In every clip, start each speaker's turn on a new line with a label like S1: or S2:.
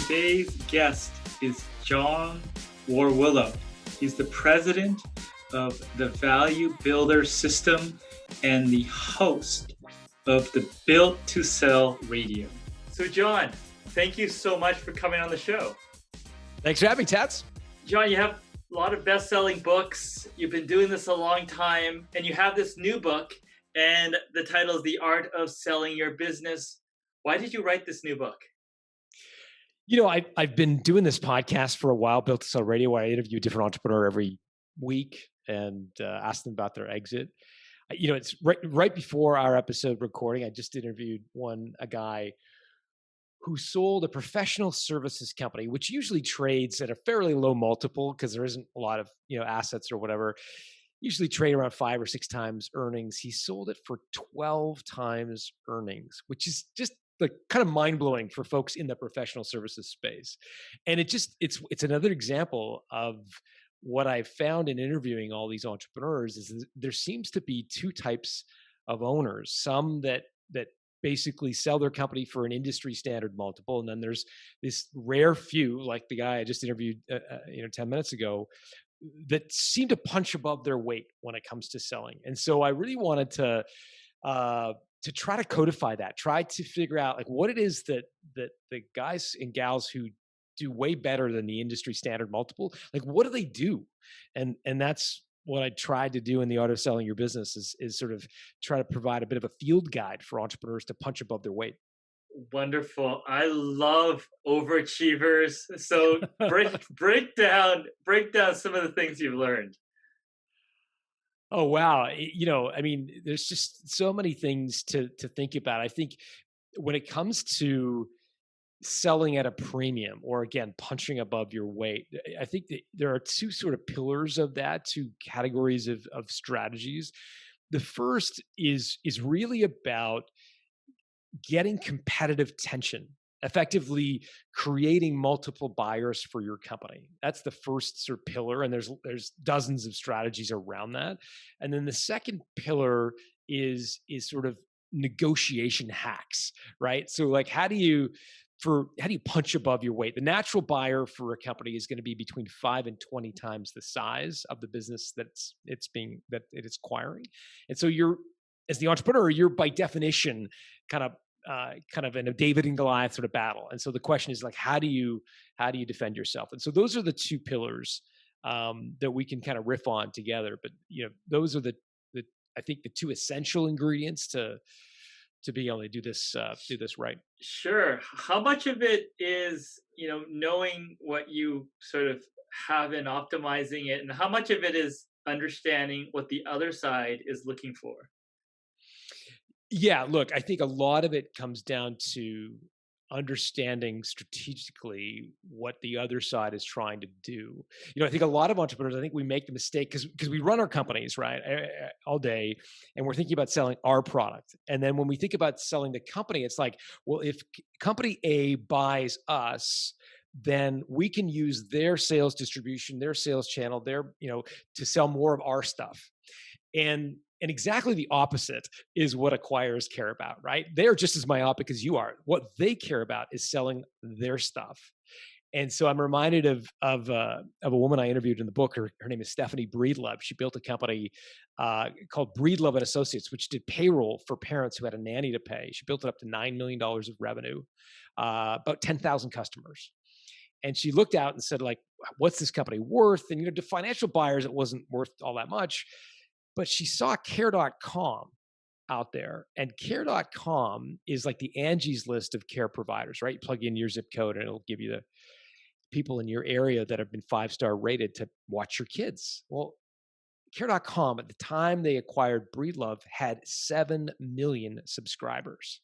S1: Today's guest is John Warrillow. He's the president of the Value Builder System and the host of the Built to Sell Radio. So John, thank you so much for coming on the show.
S2: Thanks for having me, Tats.
S1: John, you have a lot of best-selling books. You've been doing this a long time, and you have this new book, and the title is The Art of Selling Your Business. Why did you write this new book?
S2: You know, I've been doing this podcast for a while, Built to Sell Radio, where I interview a different entrepreneur every week and ask them about their exit. You know, it's right before our episode recording, I just interviewed a guy who sold a professional services company, which usually trades at a fairly low multiple because there isn't a lot of, assets or whatever. Usually trade around 5 or 6 times earnings. He sold it for 12 times earnings, which is just like kind of mind blowing for folks in the professional services space. And it's another example of what I've found in interviewing all these entrepreneurs is there seems to be 2 types of owners. Some that basically sell their company for an industry standard multiple. And then there's this rare few, like the guy I just interviewed, 10 minutes ago, that seem to punch above their weight when it comes to selling. And so I really wanted to try to codify that, try to figure out like what it is that the guys and gals who do way better than the industry standard multiple, like what do they do? And that's what I tried to do in The Art of Selling Your Business is sort of try to provide a bit of a field guide for entrepreneurs to punch above their weight.
S1: Wonderful. I love overachievers. So break down some of the things you've learned.
S2: Oh, wow. There's just so many things to think about. I think when it comes to selling at a premium or again, punching above your weight, I think that there are 2 sort of pillars of that, 2 categories of strategies. The first is really about getting competitive tension, effectively creating multiple buyers for your company. That's the first sort of pillar. And there's dozens of strategies around that. And then the second pillar is sort of negotiation hacks, right? So like, how do you punch above your weight? The natural buyer for a company is going to be between 5 and 20 times the size of the business that it is acquiring. And so as the entrepreneur, you're by definition kind of in a David and Goliath sort of battle. And so the question is like, how do you defend yourself? And so those are the 2 pillars that we can kind of riff on together. But those are I think the 2 essential ingredients to be able to do this right.
S1: Sure. How much of it is, knowing what you sort of have and optimizing it, and how much of it is understanding what the other side is looking for?
S2: Yeah, look, I think a lot of it comes down to understanding strategically what the other side is trying to do. I think a lot of entrepreneurs, I think we make the mistake because we run our companies, right, all day, and we're thinking about selling our product. And then when we think about selling the company, it's like, well, if company A buys us, then we can use their sales distribution, their sales channel, to sell more of our stuff. And exactly the opposite is what acquirers care about, right? They're just as myopic as you are. What they care about is selling their stuff. And so I'm reminded of a woman I interviewed in the book. Her name is Stephanie Breedlove. She built a company called Breedlove and Associates, which did payroll for parents who had a nanny to pay. She built it up to $9 million of revenue, about 10,000 customers. And she looked out and said, like, what's this company worth? And to financial buyers, it wasn't worth all that much. But she saw Care.com out there, and Care.com is like the Angie's List of care providers, right? You plug in your zip code and it'll give you the people in your area that have been 5-star rated to watch your kids. Well, Care.com at the time they acquired Breedlove had 7 million subscribers.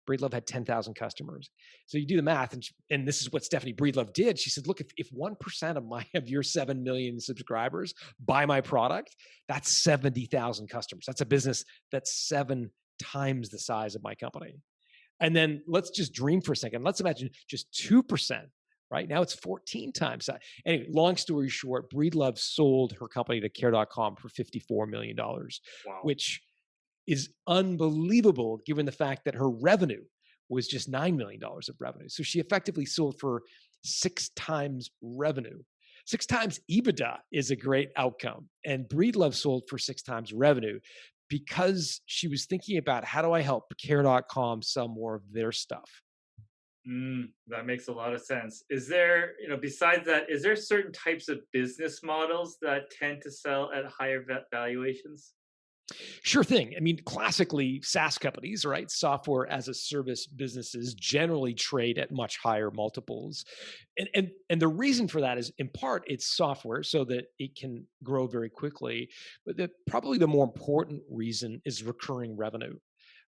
S2: Breedlove had 10,000 customers. So you do the math, and this is what Stephanie Breedlove did. She said, look, if 1% of your 7 million subscribers buy my product, that's 70,000 customers. That's a business that's 7 times the size of my company. And then let's just dream for a second. Let's imagine just 2%. Right now it's 14 times that. Anyway, long story short, Breedlove sold her company to Care.com for $54 million,
S1: Wow.
S2: which is unbelievable given the fact that her revenue was just $9 million of revenue. So she effectively sold for 6 times revenue. 6 times EBITDA is a great outcome. And Breedlove sold for 6 times revenue because she was thinking about, how do I help Care.com sell more of their stuff?
S1: That makes a lot of sense. Is there, besides that, is there certain types of business models that tend to sell at higher valuations?
S2: Sure thing. I mean, classically, SaaS companies, right? Software as a service businesses generally trade at much higher multiples. And the reason for that is, in part, it's software so that it can grow very quickly. But probably the more important reason is recurring revenue,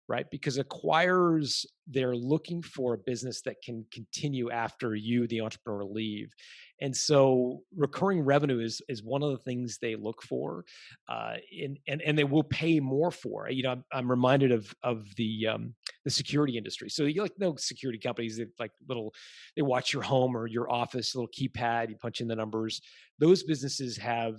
S2: right? Because acquirers, they're looking for a business that can continue after you, the entrepreneur, leave. And so recurring revenue is one of the things they look for, and they will pay more for. I'm reminded of the security industry. So you know security companies that like they watch your home or your office, little keypad, you punch in the numbers. Those businesses have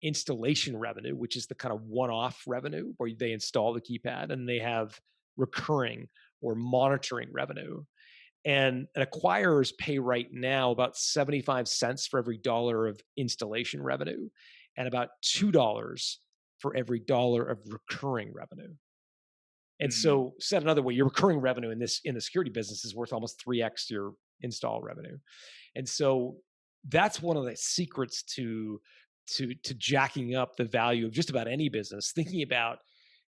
S2: installation revenue, which is the kind of one-off revenue where they install the keypad, and they have recurring or monitoring revenue. And acquirers pay right now about 75 cents for every dollar of installation revenue and about $2 for every dollar of recurring revenue. And
S1: Mm.
S2: so, said another way, your recurring revenue in the security business is worth almost 3x your install revenue. And so that's one of the secrets to jacking up the value of just about any business, thinking about,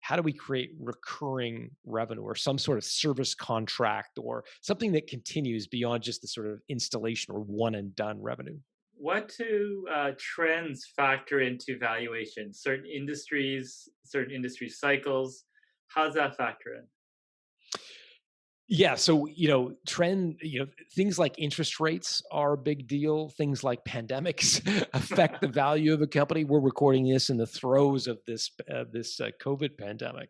S2: how do we create recurring revenue or some sort of service contract or something that continues beyond just the sort of installation or one and done revenue?
S1: What do trends factor into valuation? Certain industry cycles. How does that factor in?
S2: Yeah. So, trend, things like interest rates are a big deal. Things like pandemics affect the value of a company. We're recording this in the throes of this COVID pandemic,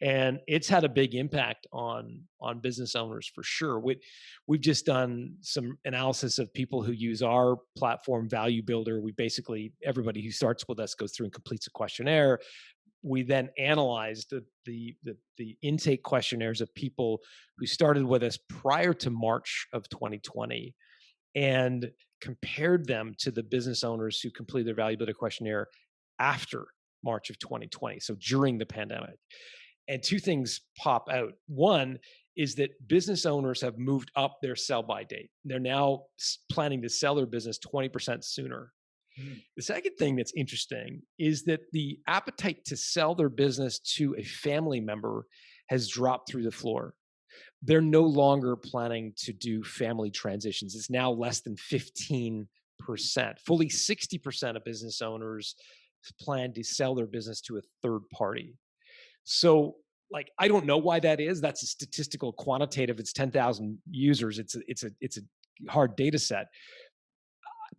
S2: and it's had a big impact on business owners for sure. We've just done some analysis of people who use our platform, Value Builder. We basically, everybody who starts with us goes through and completes a questionnaire. We then analyzed the intake questionnaires of people who started with us prior to March of 2020 and compared them to the business owners who completed their Value Builder questionnaire after March of 2020, so during the pandemic. And two things pop out. One is that business owners have moved up their sell by date. They're now planning to sell their business 20% sooner.
S1: Mm.
S2: The second thing that's interesting is that the appetite to sell their business to a family member has dropped through the floor. They're no longer planning to do family transitions. It's now less than 15%. Fully 60% of business owners plan to sell their business to a third party. So, like, I don't know why that is. That's a statistical quantitative. It's 10,000 users. It's a hard data set.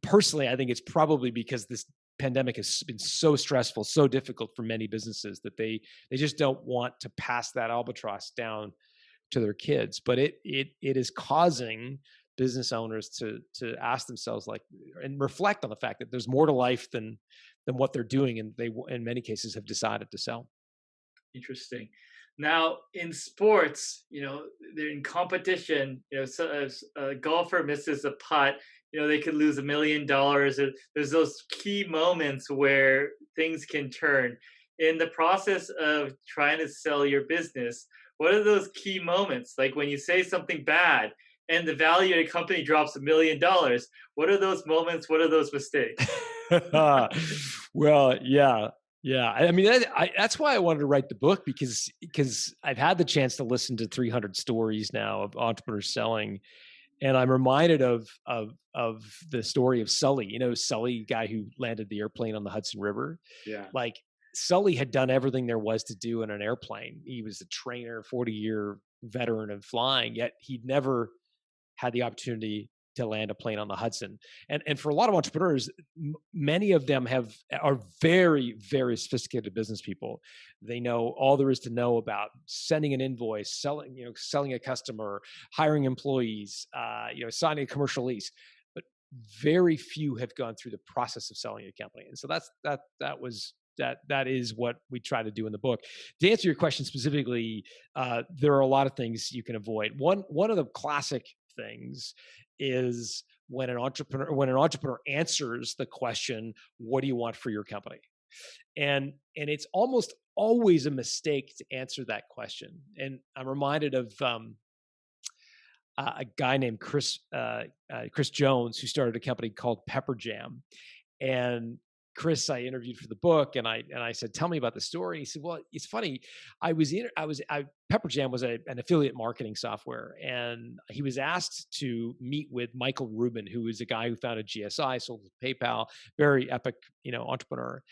S2: Personally, I think it's probably because this pandemic has been so stressful, so difficult for many businesses that they just don't want to pass that albatross down to their kids. But it is causing business owners to ask themselves, like, and reflect on the fact that there's more to life than what they're doing, and they in many cases have decided to sell.
S1: Interesting. Now, in sports, they're in competition. So if a golfer misses a putt, they could lose $1 million. There's those key moments where things can turn. In the process of trying to sell your business, what are those key moments? Like when you say something bad and the value of the company drops $1 million, what are those moments? What are those mistakes?
S2: Well, yeah, yeah. I mean, that's why I wanted to write the book, because I've had the chance to listen to 300 stories now of entrepreneurs selling, and I'm reminded of the story of Sully. Sully, guy who landed the airplane on the Hudson River.
S1: Yeah.
S2: Like, Sully had done everything there was to do in an airplane. He was a trainer, 40-year veteran of flying, yet he'd never had the opportunity to land a plane on the Hudson. And for a lot of entrepreneurs, many of them are very, very sophisticated business people. They know all there is to know about sending an invoice, selling a customer, hiring employees, signing a commercial lease. But very few have gone through the process of selling a company. And so that was That is what we try to do in the book. To answer your question specifically, there are a lot of things you can avoid. One of the classic things is when an entrepreneur answers the question, "What do you want for your company?" And it's almost always a mistake to answer that question. And I'm reminded of a guy named Chris Jones, who started a company called Pepper Jam. And Chris, I interviewed for the book, and I said, "Tell me about the story." He said, "Well, it's funny. Pepper Jam was an affiliate marketing software, and he was asked to meet with Michael Rubin, who is a guy who founded GSI, sold to PayPal, very epic, entrepreneur."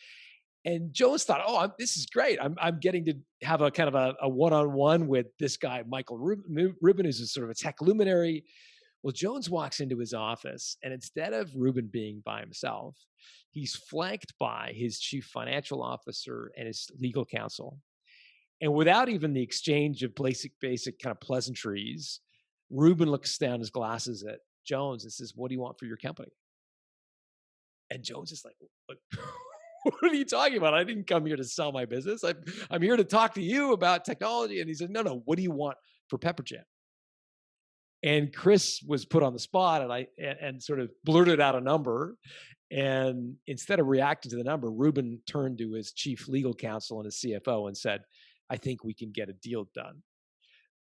S2: And Jones thought, "Oh, this is great. I'm getting to have a kind of a one-on-one with this guy, Michael Rubin, who's a sort of a tech luminary." Well, Jones walks into his office, and instead of Rubin being by himself, he's flanked by his chief financial officer and his legal counsel. And without even the exchange of basic kind of pleasantries, Rubin looks down his glasses at Jones and says, "What do you want for your company?" And Jones is like, "What, what are you talking about? I didn't come here to sell my business. I'm here to talk to you about technology." And he said, "No, what do you want for Pepper Jam?" And Chris was put on the spot, and sort of blurted out a number. And instead of reacting to the number, Rubin turned to his chief legal counsel and his CFO and said, "I think we can get a deal done."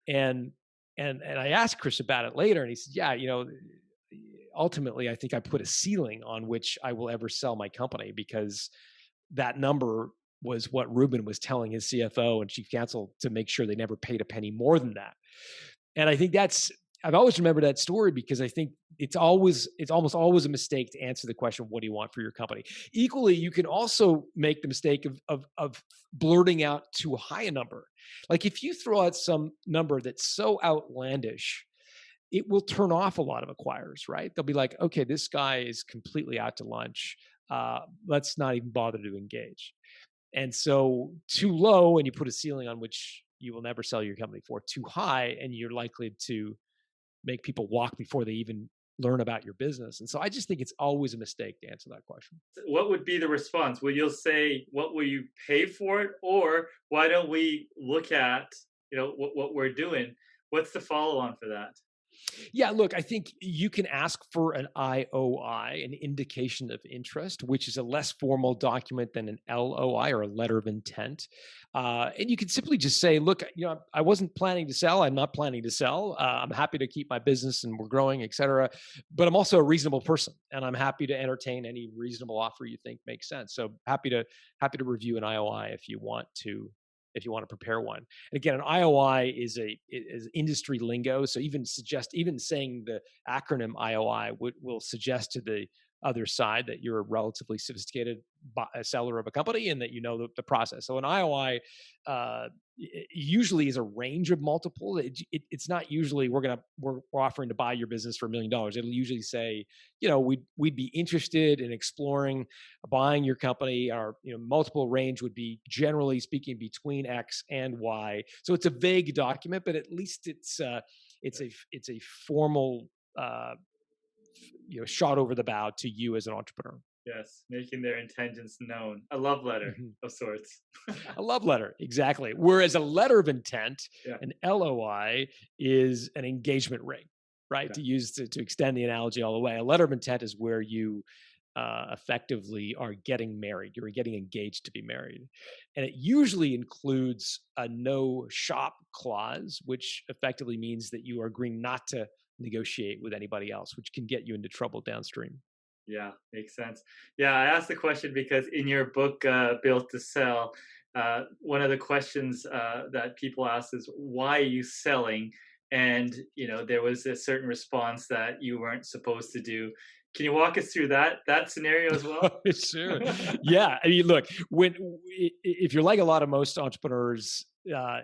S2: And I asked Chris about it later, and he said, "Yeah, ultimately, I think I put a ceiling on which I will ever sell my company, because that number was what Rubin was telling his CFO and chief counsel to make sure they never paid a penny more than that." And I think I've always remembered that story, because I think it's almost always a mistake to answer the question, "What do you want for your company?" Equally, you can also make the mistake of blurting out too high a number. Like, if you throw out some number that's so outlandish, it will turn off a lot of acquirers, right? They'll be like, "Okay, this guy is completely out to lunch. Let's not even bother to engage." And so, too low, and you put a ceiling on which you will never sell your company for. Too high, and you're likely to make people walk before they even learn about your business. And so I just think it's always a mistake to answer that question.
S1: What would be the response? Will you say, "What will you pay for it?" Or why don't we look at, what we're doing? What's the follow on for that?
S2: Yeah, look, I think you can ask for an IOI, an indication of interest, which is a less formal document than an LOI, or a letter of intent. And you can simply just say, "Look, I wasn't planning to sell. I'm not planning to sell. I'm happy to keep my business, and we're growing, et cetera. But I'm also a reasonable person, and I'm happy to entertain any reasonable offer you think makes sense. So happy to review an IOI if you want to prepare one." And again, an IOI is industry lingo. So even saying the acronym IOI will suggest to the other side that you're a relatively sophisticated seller of a company, and that you know the process. So an IOI usually is a range of multiples. It's not usually we're offering to buy your business for $1 million. It'll usually say, we'd be interested in exploring buying your company. Our multiple range would be, generally speaking, between X and Y. So it's a vague document, but at least it's a formal shot over the bow to you as an entrepreneur.
S1: Yes, making their intentions known. A love letter
S2: Mhm.
S1: of sorts.
S2: A love letter, exactly. Whereas a letter of intent,
S1: Yeah.
S2: an LOI, is an engagement ring, right?
S1: Yeah.
S2: To extend the analogy all the way, a letter of intent is where you effectively are getting married. You're getting engaged to be married. And it usually includes a no shop clause, which effectively means that you are agreeing not to negotiate with anybody else, which can get you into trouble downstream.
S1: Yeah, makes sense. Yeah, I asked the question because in your book, Built to Sell, one of the questions that people ask is, "Why are you selling?" And there was a certain response that you weren't supposed to do. Can you walk us through that scenario as well?
S2: Sure. Yeah. I mean, look, if you're like a lot of most entrepreneurs,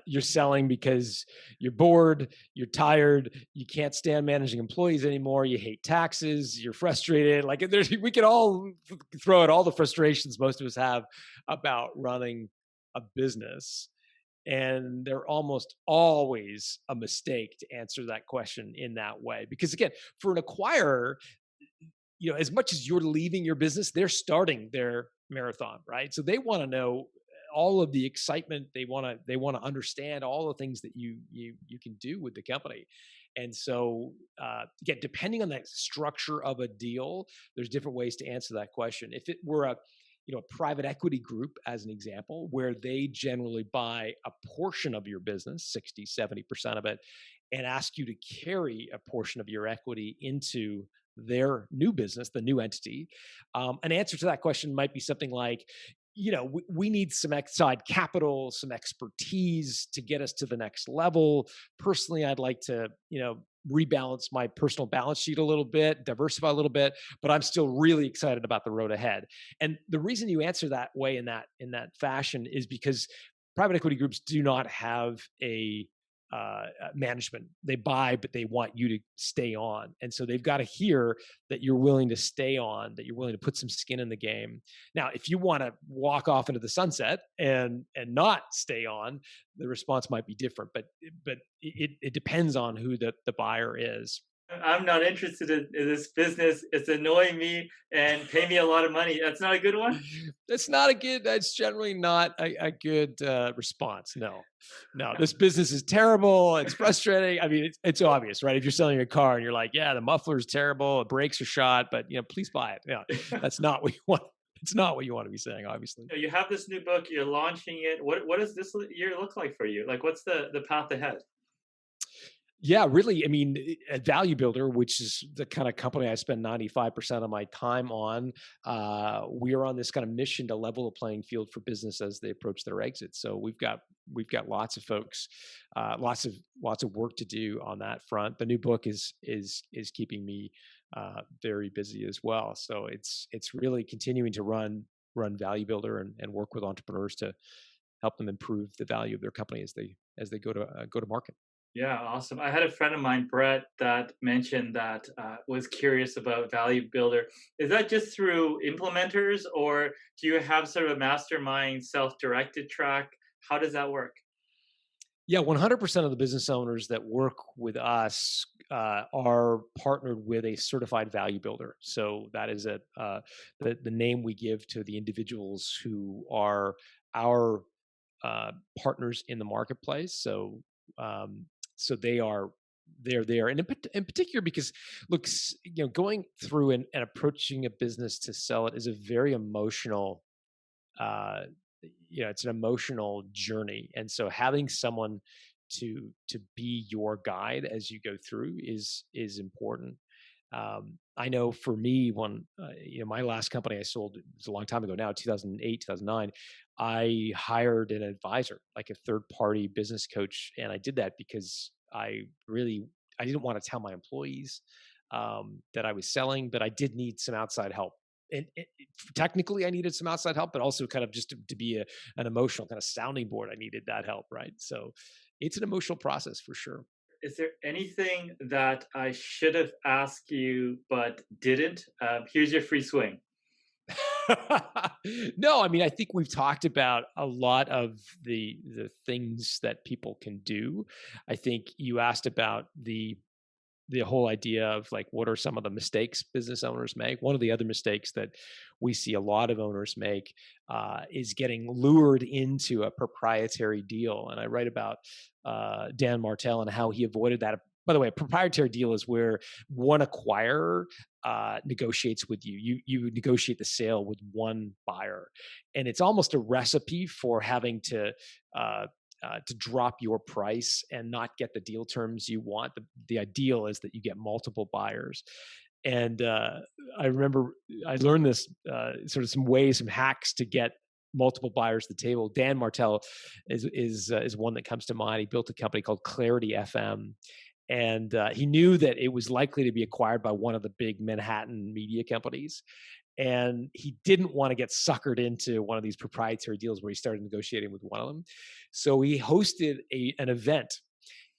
S2: you're selling because you're bored, you're tired, you can't stand managing employees anymore, you hate taxes, you're frustrated. Like, we could all throw out all the frustrations most of us have about running a business. And they're almost always a mistake to answer that question in that way. Because again, for an acquirer, as much as you're leaving your business, they're starting their marathon, right? So they want to know all of the excitement. They want to understand all the things that you can do with the company. And so, again, depending on that structure of a deal, there's different ways to answer that question. If it were a private equity group, as an example, where they generally buy a portion of your business, 60-70% of it, and ask you to carry a portion of your equity into their new business, the new entity. An answer to that question might be something like, we need some outside capital, some expertise to get us to the next level. Personally, I'd like to, rebalance my personal balance sheet a little bit, diversify a little bit, but I'm still really excited about the road ahead. And the reason you answer that way, in that fashion, is because private equity groups do not have a management. They buy, but they want you to stay on. And so they've got to hear that you're willing to stay on, that you're willing to put some skin in the game. Now, if you want to walk off into the sunset and not stay on, the response might be different. But it depends on who the buyer is.
S1: I'm not interested in this business. It's annoying me and pay me a lot of money. That's not a good one.
S2: That's generally not a good response. No, this business is terrible. It's frustrating. I mean, it's obvious, right? If you're selling a car and you're like, yeah, the muffler's terrible, the brakes are shot, but please buy it. Yeah, that's not what you want. It's not what you want to be saying, obviously.
S1: You have this new book, you're launching it. What does this year look like for you? Like, what's the path ahead?
S2: Yeah, really. I mean, at Value Builder, which is the kind of company I spend 95% of my time on, we are on this kind of mission to level the playing field for business as they approach their exit. So we've got lots of folks, lots of work to do on that front. The new book is keeping me very busy as well. So it's really continuing to run Value Builder and work with entrepreneurs to help them improve the value of their company as they go to market.
S1: Yeah, awesome. I had a friend of mine, Brett, that mentioned that was curious about Value Builder. Is that just through implementers, or do you have sort of a mastermind, self-directed track? How does that work?
S2: Yeah, 100% of the business owners that work with us are partnered with a certified value builder. So that is the name we give to the individuals who are our partners in the marketplace. So they're there, and in particular because, look, going through and approaching a business to sell it is a very emotional uh, it's an emotional journey. And so having someone to be your guide as you go through is important. I know for me, when my last company I sold, it was a long time ago now, 2008, 2009. I hired an advisor, like a third party business coach, and I did that because I didn't want to tell my employees that I was selling, but I did need some outside help. And technically, I needed some outside help, but also kind of just to be an emotional kind of sounding board. I needed that help, right? So it's an emotional process for sure.
S1: Is there anything that I should have asked you but didn't? Here's your free swing.
S2: No, I mean, I think we've talked about a lot of the things that people can do. I think you asked about the whole idea of, like, what are some of the mistakes business owners make. One of the other mistakes that we see a lot of owners make is getting lured into a proprietary deal. And I write about Dan Martell and how he avoided that. By the way, a proprietary deal is where one acquirer negotiates with you. You negotiate the sale with one buyer, and it's almost a recipe for having to drop your price and not get the deal terms you want. The ideal is that you get multiple buyers. And I remember I learned this sort of some ways, some hacks to get multiple buyers at the table. Dan Martell is one that comes to mind. He built a company called Clarity FM, and he knew that it was likely to be acquired by one of the big Manhattan media companies. And he didn't want to get suckered into one of these proprietary deals where he started negotiating with one of them. So he hosted an event.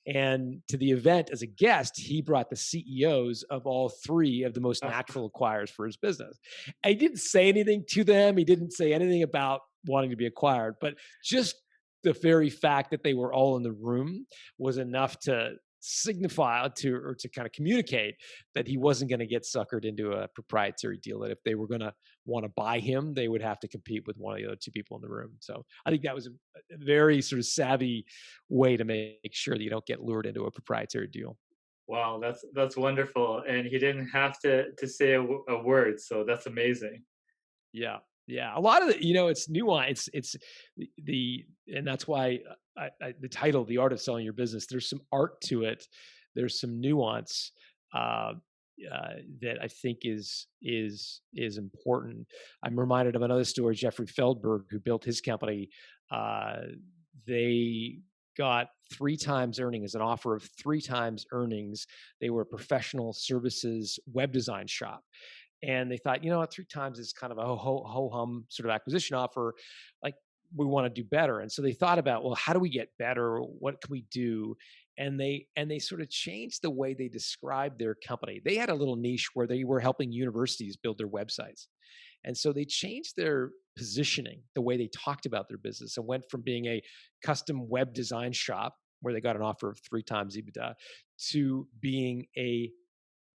S2: And to the event, as a guest, he brought the CEOs of all three of the most natural acquirers for his business. And he didn't say anything to them. He didn't say anything about wanting to be acquired, but just the very fact that they were all in the room was enough to signify to kind of communicate that he wasn't going to get suckered into a proprietary deal. That if they were going to want to buy him, they would have to compete with one of the other two people in the room. So I think that was a very sort of savvy way to make sure that you don't get lured into a proprietary deal.
S1: Wow, that's wonderful. And he didn't have to say a word, so that's amazing.
S2: Yeah, yeah. A lot of the, it's nuance. It's and that's why the title, "The Art of Selling Your Business." There's some art to it. There's some nuance uh, that I think is important. I'm reminded of another story. Jeffrey Feldberg, who built his company, uh, they got 3 times earnings, an offer of 3 times earnings. They were a professional services web design shop. And they thought, you know what, 3 times is kind of a ho hum sort of acquisition offer. Like, we want to do better. And so they thought about, well, how do we get better? What can we do? And they sort of changed the way they described their company. They had a little niche where they were helping universities build their websites. And so they changed their positioning, the way they talked about their business, and went from being a custom web design shop where they got an offer of 3 times EBITDA to being a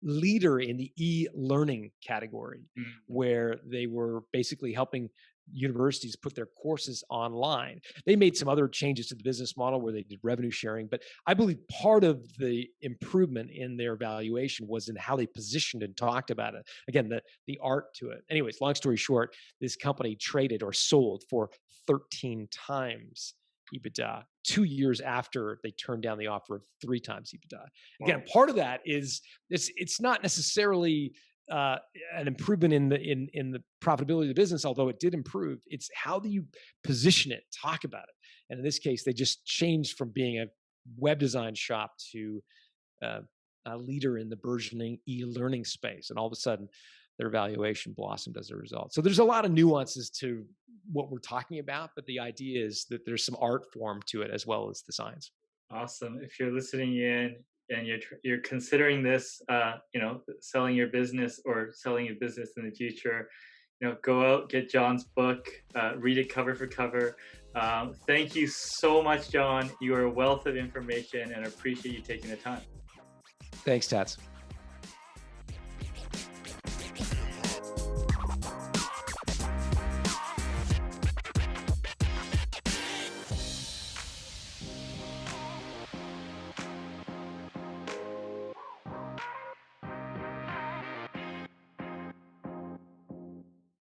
S2: leader in the e-learning category,
S1: Mm.
S2: where they were basically helping universities put their courses online. They made some other changes to the business model where they did revenue sharing, but I believe part of the improvement in their valuation was in how they positioned and talked about it. Again, the art to it. Anyways, long story short, this company traded or sold for 13 times EBITDA 2 years after they turned down the offer of 3 times EBITDA. Again,
S1: Wow.
S2: part of that is it's not necessarily an improvement in the profitability of the business, although it did improve. It's how do you position it, talk about it, and in this case, they just changed from being a web design shop to uh, a leader in the burgeoning e-learning space, and all of a sudden, their valuation blossomed as a result. So there's a lot of nuances to what we're talking about, but the idea is that there's some art form to it as well as the science.
S1: Awesome. If you're listening in and you're considering this, selling your business or selling your business in the future, go out, get John's book, read it cover for cover. Thank you so much, John. You are a wealth of information, and I appreciate you taking the time.
S2: Thanks, Tats.